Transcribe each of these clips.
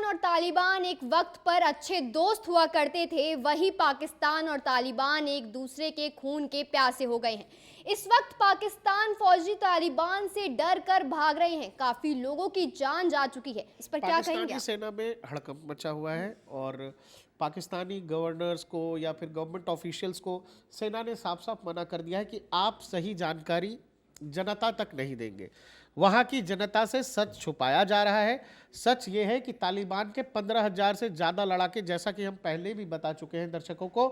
और तालिबान एक वक्त पर अच्छे दोस्त हुआ करते थे, वही पाकिस्तान और तालिबान एक दूसरे के खून के प्यासे हो गए हैं। इस वक्त पाकिस्तान फौजी तालिबान से डर कर भाग रहे हैं। काफी लोगों की जान जा चुकी है। इस पर क्या कहेंगे पाकिस्तानी आप? सेना में हड़कंप मचा हुआ है और पाकिस्तानी गवर्नर्स को या फिर गवर्नमेंट ऑफिशियल्स को सेना ने साफ साफ मना कर दिया है कि आप सही जानकारी जनता तक नहीं देंगे। वहाँ की जनता से सच छुपाया जा रहा है। सच ये है कि तालिबान के 15,000 से ज़्यादा लड़ाके, जैसा कि हम पहले भी बता चुके हैं दर्शकों को,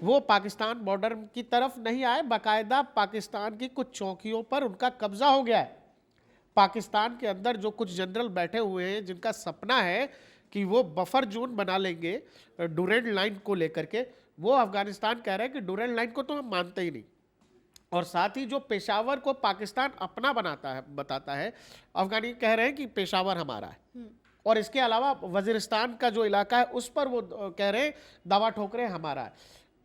वो पाकिस्तान बॉर्डर की तरफ नहीं आए। बाकायदा पाकिस्तान की कुछ चौकियों पर उनका कब्जा हो गया है। पाकिस्तान के अंदर जो कुछ जनरल बैठे हुए हैं जिनका सपना है कि वो बफर जोन बना लेंगे डुरेंट लाइन को लेकर के, वो अफगानिस्तान कह रहा है कि डुरेंट लाइन को तो हम मानते ही नहीं। और साथ ही जो पेशावर को पाकिस्तान अपना बताता है, अफगानी कह रहे हैं कि पेशावर हमारा है। और इसके अलावा वजीरिस्तान का जो इलाका है उस पर वो कह रहे हैं, दावा ठोक रहे हैं हमारा है।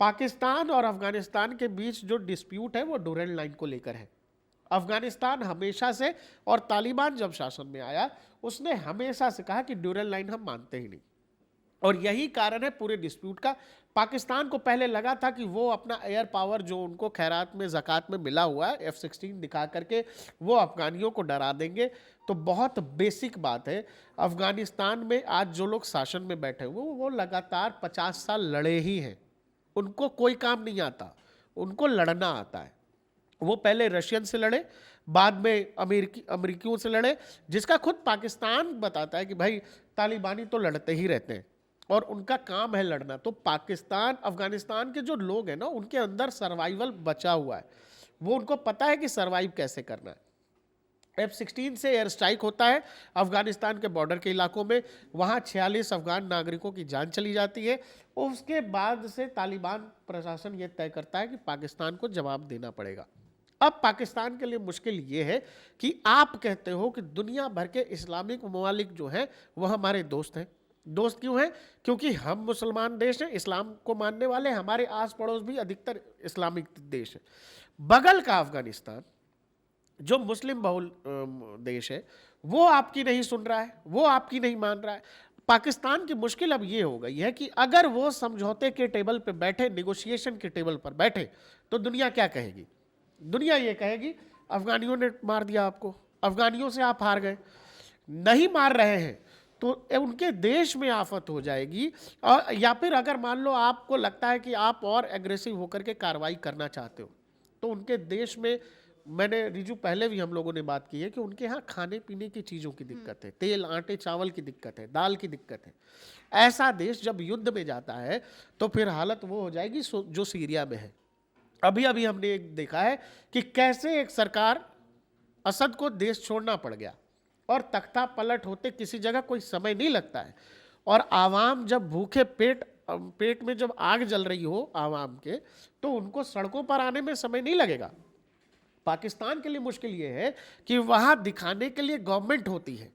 पाकिस्तान और अफगानिस्तान के बीच जो डिस्प्यूट है वो डुरेंट लाइन को लेकर है। अफगानिस्तान हमेशा से, और तालिबान जब शासन में आया उसने हमेशा से कहा कि ड्यूरल लाइन हम मानते ही नहीं। और यही कारण है पूरे डिस्प्यूट का। पाकिस्तान को पहले लगा था कि वो अपना एयर पावर जो उनको खैरात में ज़कात में मिला हुआ है F-16 दिखा करके वो अफगानियों को डरा देंगे। तो बहुत बेसिक बात है, अफगानिस्तान में आज जो लोग शासन में बैठे हुए वो लगातार 50 साल लड़े ही हैं। उनको कोई काम नहीं आता, उनको लड़ना आता है। वो पहले रशियन से लड़े, बाद में अमेरिकियों से लड़े, जिसका खुद पाकिस्तान बताता है कि भाई तालिबानी तो लड़ते ही रहते हैं और उनका काम है लड़ना। तो पाकिस्तान अफगानिस्तान के जो लोग हैं ना, उनके अंदर सर्वाइवल बचा हुआ है। वो उनको पता है कि सर्वाइव कैसे करना है। F-16 से एयर स्ट्राइक होता है अफगानिस्तान के बॉर्डर के इलाकों में, वहाँ 46 अफगान नागरिकों की जान चली जाती है। उसके बाद से तालिबान प्रशासन ये तय करता है कि पाकिस्तान को जवाब देना पड़ेगा। अब पाकिस्तान के लिए मुश्किल ये है कि आप कहते हो कि दुनिया भर के इस्लामिक ममालिक जो हैं वो हमारे दोस्त हैं। दोस्त क्यों हैं? क्योंकि हम मुसलमान देश हैं, इस्लाम को मानने वाले, हमारे आस पड़ोस भी अधिकतर इस्लामिक देश है। बगल का अफगानिस्तान जो मुस्लिम बहुल देश है वो आपकी नहीं सुन रहा है, वो आपकी नहीं मान रहा है। पाकिस्तान की मुश्किल अब ये हो गई है कि अगर वो समझौते के टेबल पे बैठे, नेगोशिएशन के टेबल पर बैठे, तो दुनिया क्या कहेगी? दुनिया ये कहेगी अफगानियों ने मार दिया आपको, अफगानियों से आप हार गए। नहीं मार रहे हैं तो उनके देश में आफत हो जाएगी। और या फिर अगर मान लो आपको लगता है कि आप और एग्रेसिव होकर के कार्रवाई करना चाहते हो, तो उनके देश में, मैंने रिजू पहले भी हम लोगों ने बात की है कि उनके यहाँ खाने पीने की चीज़ों की दिक्कत है, तेल आटे चावल की दिक्कत है, दाल की दिक्कत है। ऐसा देश जब युद्ध में जाता है तो फिर हालत वो हो जाएगी जो सीरिया में है। अभी अभी हमने एक देखा है कि कैसे एक सरकार, असद को देश छोड़ना पड़ गया और तख्ता पलट होते किसी जगह कोई समय नहीं लगता है। और आवाम जब भूखे पेट में जब आग जल रही हो आवाम के, तो उनको सड़कों पर आने में समय नहीं लगेगा। पाकिस्तान के लिए मुश्किल ये है कि वहाँ दिखाने के लिए गवर्नमेंट होती है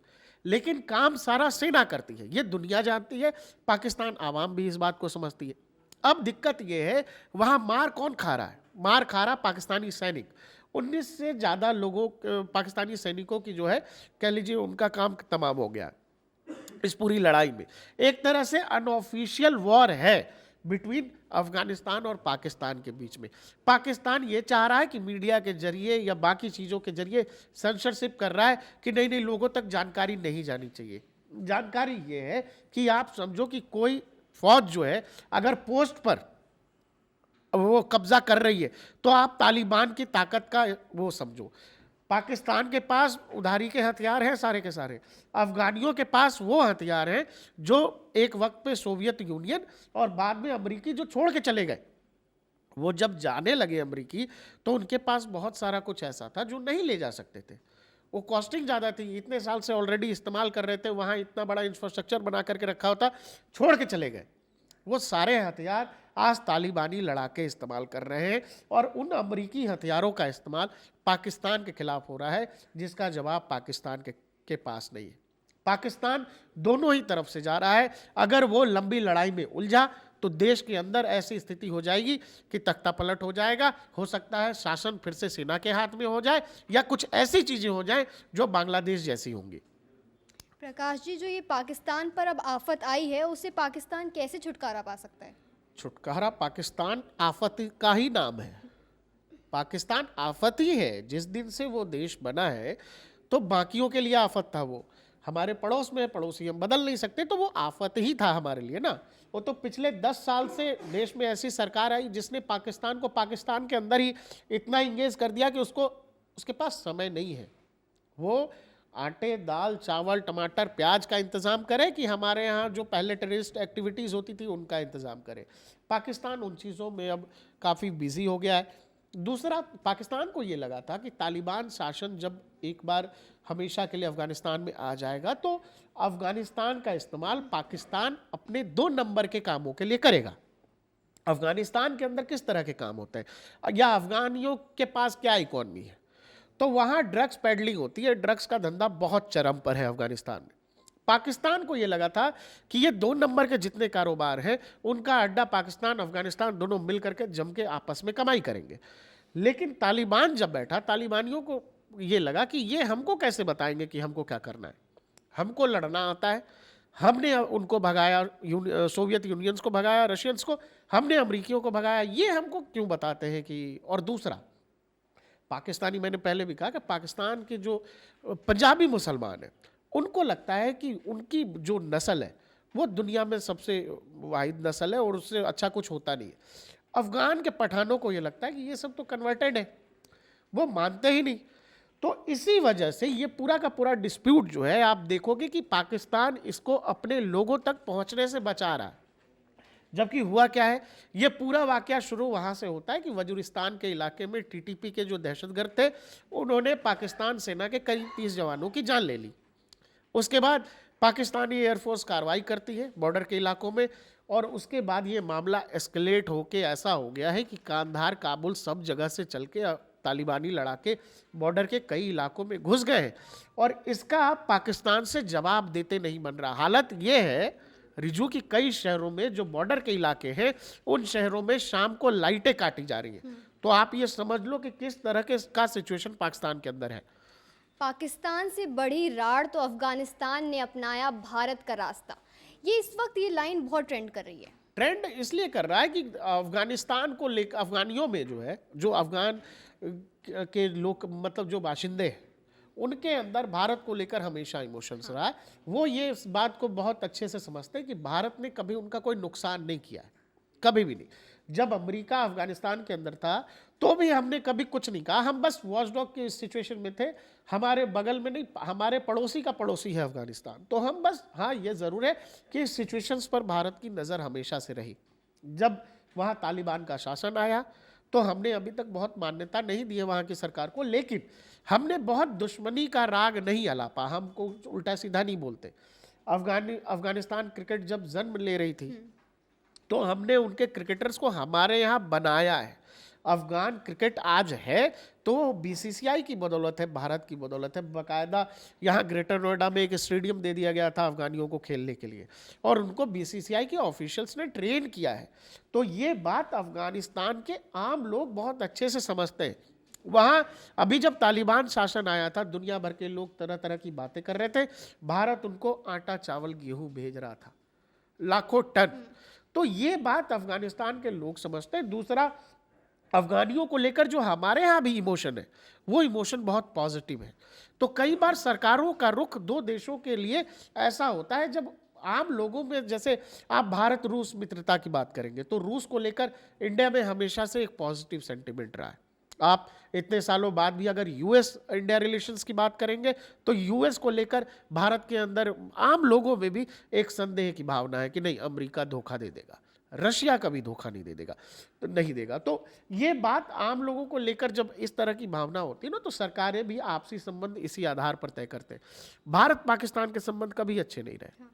लेकिन काम सारा सेना करती है। ये दुनिया जानती है, पाकिस्तान आवाम भी इस बात को समझती है। अब दिक्कत ये है, वहाँ मार कौन खा रहा है? मार खा रहा पाकिस्तानी सैनिक। 19 से ज़्यादा लोगों, पाकिस्तानी सैनिकों की जो है, कह लीजिए उनका काम तमाम हो गया इस पूरी लड़ाई में। एक तरह से अनऑफिशियल वॉर है बिटवीन अफगानिस्तान और पाकिस्तान के बीच में। पाकिस्तान ये चाह रहा है कि मीडिया के जरिए या बाकी चीज़ों के जरिए सेंसरशिप कर रहा है कि नहीं नहीं, लोगों तक जानकारी नहीं जानी चाहिए। जानकारी ये है कि आप समझो कि कोई फौज जो है अगर पोस्ट पर वो कब्जा कर रही है तो आप तालिबान की ताकत का वो समझो। पाकिस्तान के पास उधारी के हथियार हैं सारे के सारे, अफगानियों के पास वो हथियार हैं जो एक वक्त पे सोवियत यूनियन और बाद में अमेरिकी जो छोड़ के चले गए, वो जब जाने लगे अमेरिकी, तो उनके पास बहुत सारा कुछ ऐसा था जो नहीं ले जा सकते थे। वो कॉस्टिंग ज़्यादा थी, इतने साल से ऑलरेडी इस्तेमाल कर रहे थे, वहाँ इतना बड़ा इंफ्रास्ट्रक्चर बना करके रखा होता, छोड़ के चले गए। वो सारे हथियार आज तालिबानी लड़ाके इस्तेमाल कर रहे हैं और उन अमरीकी हथियारों का इस्तेमाल पाकिस्तान के खिलाफ हो रहा है, जिसका जवाब पाकिस्तान के पास नहीं है। पाकिस्तान दोनों ही तरफ से जा रहा है। अगर वो लंबी लड़ाई में उलझा तो देश के अंदर ऐसी स्थिति हो जाएगी कि तख्ता पलट हो जाएगा। हो सकता है शासन फिर से सेना के हाथ में हो जाए या कुछ ऐसी चीज़ें हो जाएं जो बांग्लादेश जैसी होंगी। प्रकाश जी, जो ये पाकिस्तान पर अब आफत आई है, उससे पाकिस्तान कैसे छुटकारा पा सकता है? छुटकारा पाकिस्तान आफत का ही नाम है। पाकिस्तान आफत ही है। जिस दिन से वो देश बना है तो बाकियों के लिए आफत था। वो हमारे पड़ोस में है, पड़ोसी हम बदल नहीं सकते, तो वो आफत ही था हमारे लिए ना। वो तो पिछले 10 साल से देश में ऐसी सरकार आई जिसने पाकिस्तान को पाकिस्तान के अंदर ही इतना इंगेज कर दिया कि उसके पास समय नहीं है। वो आटे, दाल, चावल, टमाटर, प्याज का इंतज़ाम करे कि हमारे यहाँ जो पहले टेररिस्ट एक्टिविटीज़ होती थी उनका इंतज़ाम करे। पाकिस्तान उन चीज़ों में अब काफ़ी बिजी हो गया है। दूसरा, पाकिस्तान को ये लगा था कि तालिबान शासन जब एक बार हमेशा के लिए अफ़गानिस्तान में आ जाएगा तो अफ़गानिस्तान का इस्तेमाल पाकिस्तान अपने 2 नंबर के कामों के लिए करेगा। अफ़गानिस्तान के अंदर किस तरह के काम होते हैं या अफ़गानियों के पास क्या इकॉनमी है, तो वहाँ ड्रग्स पेडलिंग होती है। ड्रग्स का धंधा बहुत चरम पर है अफ़गानिस्तान में। पाकिस्तान को ये लगा था कि ये 2 नंबर के जितने कारोबार हैं उनका अड्डा पाकिस्तान, अफ़गानिस्तान दोनों मिल करके जम के आपस में कमाई करेंगे। लेकिन तालिबान जब बैठा, तालिबानियों को ये लगा कि ये हमको कैसे बताएंगे कि हमको क्या करना है। हमको लड़ना आता है। हमने उनको भगाया, सोवियत यूनियंस को भगाया, रशियंस को, हमने अमरीकियों को भगाया, ये हमको क्यों बताते हैं कि। और दूसरा, पाकिस्तानी, मैंने पहले भी कहा कि पाकिस्तान के जो पंजाबी मुसलमान हैं उनको लगता है कि उनकी जो नस्ल है वो दुनिया में सबसे वाहिद नस्ल है और उससे अच्छा कुछ होता नहीं है। अफ़गान के पठानों को ये लगता है कि ये सब तो कन्वर्टेड है, वो मानते ही नहीं। तो इसी वजह से ये पूरा का पूरा डिस्प्यूट जो है, आप देखोगे कि पाकिस्तान इसको अपने लोगों तक पहुंचने से बचा रहा है। जबकि हुआ क्या है, ये पूरा वाकया शुरू वहाँ से होता है कि वजूरिस्तान के इलाके में टीटीपी के जो दहशतगर्द थे उन्होंने पाकिस्तान सेना के करीब 30 जवानों की जान ले ली। उसके बाद पाकिस्तानी एयरफोर्स कार्रवाई करती है बॉर्डर के इलाकों में, और उसके बाद ये मामला एस्केलेट होके ऐसा हो गया है कि कांधार, काबुल सब जगह से चल के तालिबानी लड़ाके बॉर्डर के कई इलाकों में घुस गए हैं और इसका पाकिस्तान से जवाब देते नहीं बन रहा। हालत ये है रिजू की कई शहरों में जो बॉर्डर के इलाके हैं उन शहरों में शाम को लाइटें काटी जा रही हैं। तो आप ये समझ लो कि किस तरह के का सिचुएशन पाकिस्तान के अंदर है। पाकिस्तान से बड़ी राड़ तो अफगानिस्तान ने अपनाया भारत का रास्ता। ये इस वक्त ये लाइन बहुत ट्रेंड कर रही है। ट्रेंड इसलिए कर रहा है कि अफगानिस्तान को लेकर, अफगानियों में जो है, जो अफगान के लोग, मतलब जो बाशिंदे हैं, उनके अंदर भारत को लेकर हमेशा इमोशंस रहा है। वो ये इस बात को बहुत अच्छे से समझते हैं कि भारत ने कभी उनका कोई नुकसान नहीं किया है, कभी भी नहीं। जब अमेरिका अफगानिस्तान के अंदर था तो भी हमने कभी कुछ नहीं कहा, हम बस वॉचडॉग की सिचुएशन में थे। हमारे बगल में नहीं, हमारे पड़ोसी का पड़ोसी है अफगानिस्तान, तो हम बस, हाँ ये ज़रूर है कि इस सिचुएशंस पर भारत की नज़र हमेशा से रही। जब वहाँ तालिबान का शासन आया तो हमने अभी तक बहुत मान्यता नहीं दी है वहाँ की सरकार को, लेकिन हमने बहुत दुश्मनी का राग नहीं अलापा, हमको उल्टा सीधा नहीं बोलते। अफगानिस्तान क्रिकेट जब जन्म ले रही थी तो हमने उनके क्रिकेटर्स को हमारे यहाँ बनाया है। अफगान क्रिकेट आज है तो बीसीसीआई की बदौलत है, भारत की बदौलत है। बाकायदा यहाँ ग्रेटर नोएडा में एक स्टेडियम दे दिया गया था अफगानियों को खेलने के लिए और उनको बीसीसीआई के ऑफिशियल्स ने ट्रेन किया है। तो ये बात अफगानिस्तान के आम लोग बहुत अच्छे से समझते हैं। वहाँ अभी जब तालिबान शासन आया था, दुनिया भर के लोग तरह तरह की बातें कर रहे थे। भारत उनको आटा, चावल, गेहूँ भेज रहा था, लाखों टन। तो ये बात अफगानिस्तान के लोग समझते हैं। दूसरा, अफगानियों को लेकर जो हमारे यहाँ भी इमोशन है वो इमोशन बहुत पॉजिटिव है। तो कई बार सरकारों का रुख दो देशों के लिए ऐसा होता है, जब आम लोगों में, जैसे आप भारत रूस मित्रता की बात करेंगे तो रूस को लेकर इंडिया में हमेशा से एक पॉजिटिव सेंटिमेंट रहा है। आप इतने सालों बाद भी अगर यूएस इंडिया रिलेशंस की बात करेंगे तो यूएस को लेकर भारत के अंदर आम लोगों में भी एक संदेह की भावना है कि नहीं, अमेरिका धोखा दे देगा, रशिया कभी धोखा नहीं दे देगा, तो नहीं देगा। तो ये बात आम लोगों को लेकर जब इस तरह की भावना होती है ना, तो सरकारें भी आपसी संबंध इसी आधार पर तय करते हैं। भारत पाकिस्तान के संबंध कभी अच्छे नहीं रहे,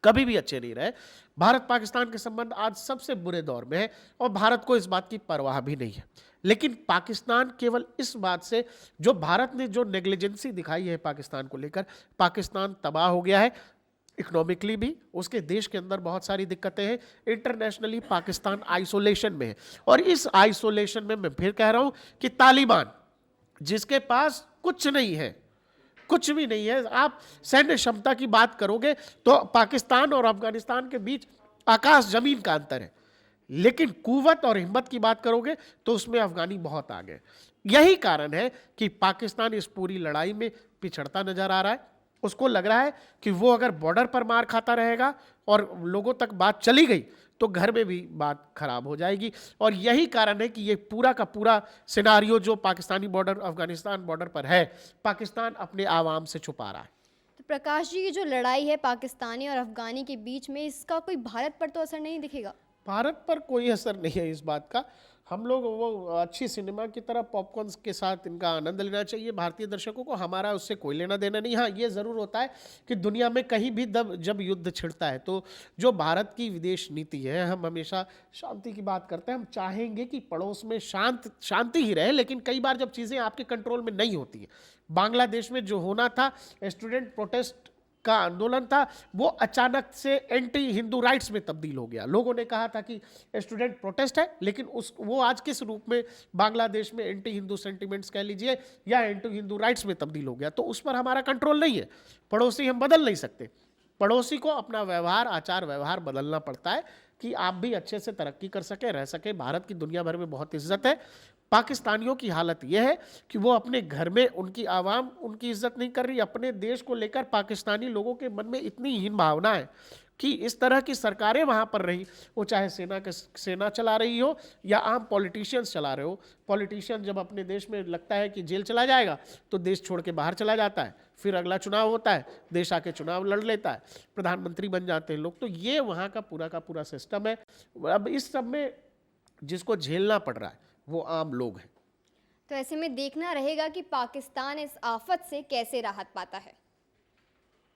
कभी भी अच्छे नहीं रहे। भारत पाकिस्तान के संबंध आज सबसे बुरे दौर में है और भारत को इस बात की परवाह भी नहीं है। लेकिन पाकिस्तान केवल इस बात से, जो भारत ने जो नेग्लिजेंसी दिखाई है पाकिस्तान को लेकर, पाकिस्तान तबाह हो गया है। इकोनॉमिकली भी उसके देश के अंदर बहुत सारी दिक्कतें हैं। इंटरनेशनली पाकिस्तान आइसोलेशन में है और इस आइसोलेशन में मैं फिर कह रहा हूं कि तालिबान, जिसके पास कुछ नहीं है, कुछ भी नहीं है। आप सैन्य क्षमता की बात करोगे तो पाकिस्तान और अफगानिस्तान के बीच आकाश जमीन का अंतर है, लेकिन कुव्वत और हिम्मत की बात करोगे तो उसमें अफगानी बहुत आगे। यही कारण है कि पाकिस्तान इस पूरी लड़ाई में पिछड़ता नजर आ रहा है। उसको लग रहा है कि वो अगर बॉर्डर पर मार खाता रहेगा और लोगों तक बात चली गई तो घर में भी बात खराब हो जाएगी। और यही कारण है कि ये पूरा का पूरा सिनारियो जो पाकिस्तानी बॉर्डर अफगानिस्तान बॉर्डर पर है, पाकिस्तान अपने आवाम से छुपा रहा है। तो प्रकाश जी, की जो लड़ाई है पाकिस्तानी और अफगानी के बीच में, इसका कोई भारत पर तो असर नहीं दिखेगा? भारत पर कोई असर नहीं है इस बात का। हम लोग वो अच्छी सिनेमा की तरह पॉपकॉर्न के साथ इनका आनंद लेना चाहिए। भारतीय दर्शकों को हमारा उससे कोई लेना देना नहीं। हाँ, ये ज़रूर होता है कि दुनिया में कहीं भी जब युद्ध छिड़ता है तो जो भारत की विदेश नीति है, हम हमेशा शांति की बात करते हैं। हम चाहेंगे कि पड़ोस में शांति ही रहे, लेकिन कई बार जब चीज़ें आपके कंट्रोल में नहीं होती है, बांग्लादेश में जो होना था, स्टूडेंट प्रोटेस्ट का आंदोलन था, वो अचानक से एंटी हिंदू राइट्स में तब्दील हो गया। लोगों ने कहा था कि स्टूडेंट प्रोटेस्ट है, लेकिन वो आज किस रूप में बांग्लादेश में एंटी हिंदू सेंटिमेंट्स कह लीजिए या एंटी हिंदू राइट्स में तब्दील हो गया। तो उस पर हमारा कंट्रोल नहीं है। पड़ोसी हम बदल नहीं सकते। पड़ोसी को अपना व्यवहार, आचार व्यवहार बदलना पड़ता है कि आप भी अच्छे से तरक्की कर सके, रह सके। भारत की दुनिया भर में बहुत इज्जत है। पाकिस्तानियों की हालत यह है कि वो अपने घर में उनकी आवाम उनकी इज्जत नहीं कर रही। अपने देश को लेकर पाकिस्तानी लोगों के मन में इतनी हीन भावना है कि इस तरह की सरकारें वहाँ पर रही, वो चाहे सेना चला रही हो या आम पॉलिटिशियंस चला रहे हो। पॉलिटिशियन जब अपने देश में लगता है कि जेल चला जाएगा तो देश छोड़ के बाहर चला जाता है, फिर अगला चुनाव होता है, देश आके चुनाव लड़ लेता है, प्रधानमंत्री बन जाते हैं लोग। तो ये वहाँ का पूरा सिस्टम है। अब इस सब में जिसको झेलना पड़ रहा है वो आम लोग हैं। तो ऐसे में देखना रहेगा कि पाकिस्तान इस आफत से कैसे राहत पाता है।